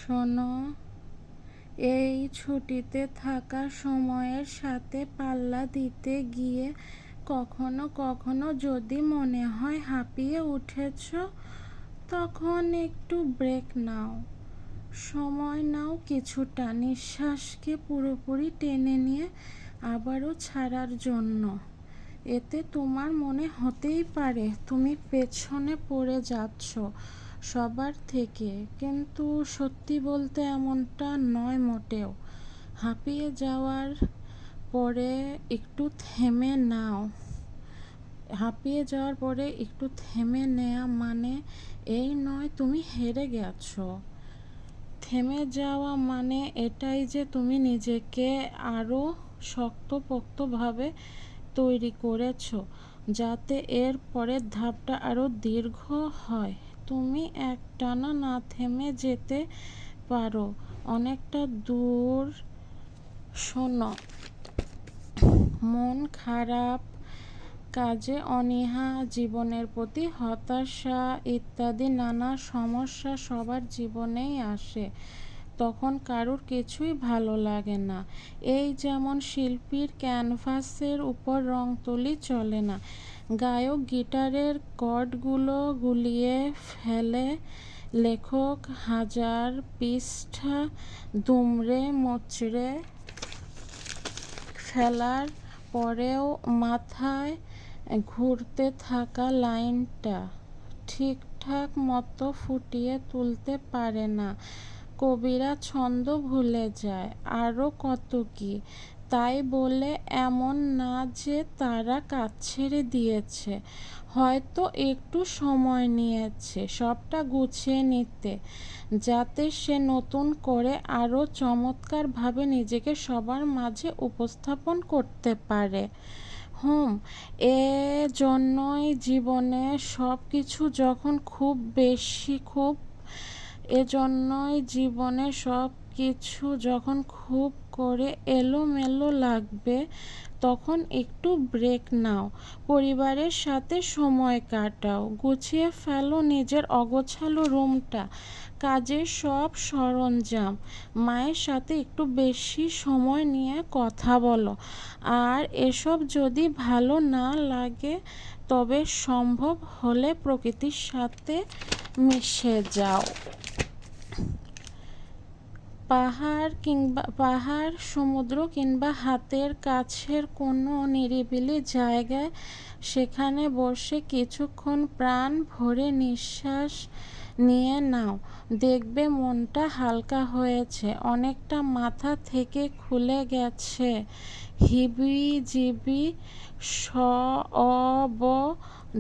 শোনো, এই ছুটিতে থাকা সময়ের সাথে পাল্লা দিতে গিয়ে কখনো কখনো যদি মনে হয় হাঁপিয়ে উঠেছ, তখন একটু ব্রেক নাও। সময় নাও কিছুটা নিঃশ্বাসকে পুরোপুরি টেনে নিয়ে আবারও ছাড়ার জন্য। এতে তোমার মনে হতেই পারে তুমি পেছনে পড়ে যাচ্ছ সবার থেকে, কিন্তু সত্যি বলতে এমনটা নয় মোটেও। হাঁপিয়ে যাওয়ার পরে একটু থেমে নাও। হাঁপিয়ে যাওয়ার পরে একটু থেমে নেওয়া মানে এই নয় তুমি হেরে গেছো। থেমে যাওয়া মানে এটাই যে তুমি নিজেকে আরও শক্তপোক্তভাবে তৈরি করেছো, যাতে এর পরের ধাপটা আরও দীর্ঘ হয়। তুমি একটানা না থেমে যেতে পারো অনেকটা দূর। শোনো, মন খারাপ, কাজে অনীহা, জীবনের প্রতি হতাশা ইত্যাদি নানা সমস্যা সবার জীবনেই আসে। তখন কারোর কিছুই ভালো লাগে না। এই যেমন শিল্পীর ক্যানভাসের উপর রং তুলি চলে না, গায়ক গিটারের কর্ডগুলো গুলিয়ে ফেলে, লেখক হাজার পৃষ্ঠা দুমড়ে মুচড়ে ফেলার পরেও মাথায় ঘুরতে থাকা লাইনটা ঠিকঠাক মতো ফুটিয়ে তুলতে পারে না। কবিরা ছন্দ ভুলে যায়, আরও কত কী। তাই বলে এমন না যে তারা কাজ ছেড়ে দিয়েছে, হয়তো একটু সময় নিয়েছে সবটা গুছিয়ে নিতে, যাতে সে নতুন করে আরও চমৎকারভাবে নিজেকে সবার মাঝে উপস্থাপন করতে পারে। এ জন্যই জীবনে সব কিছু যখন খুব করে এলোমেলো লাগবে, তখন একটু ব্রেক নাও। পরিবারের সাথে সময় কাটাও, গুছিয়ে ফেলো নিজের অগোছালো রুমটা, কাজের সব সরঞ্জাম। মায়ের সাথে একটু বেশি সময় নিয়ে কথা বলো। আর এসব যদি ভালো না লাগে, তবে সম্ভব হলে প্রকৃতির সাথে মিশে যাও। পাহাড়, সমুদ্র কিংবা হাতের কাছের কোনো নিরিবিলি জায়গায় সেখানে বসে কিছুক্ষণ প্রাণ ভরে নিঃশ্বাস নিয়ে নাও। দেখবে মনটা হালকা হয়েছে, অনেকটা মাথা থেকে খুলে গেছে হিবিজিবি সব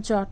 জট।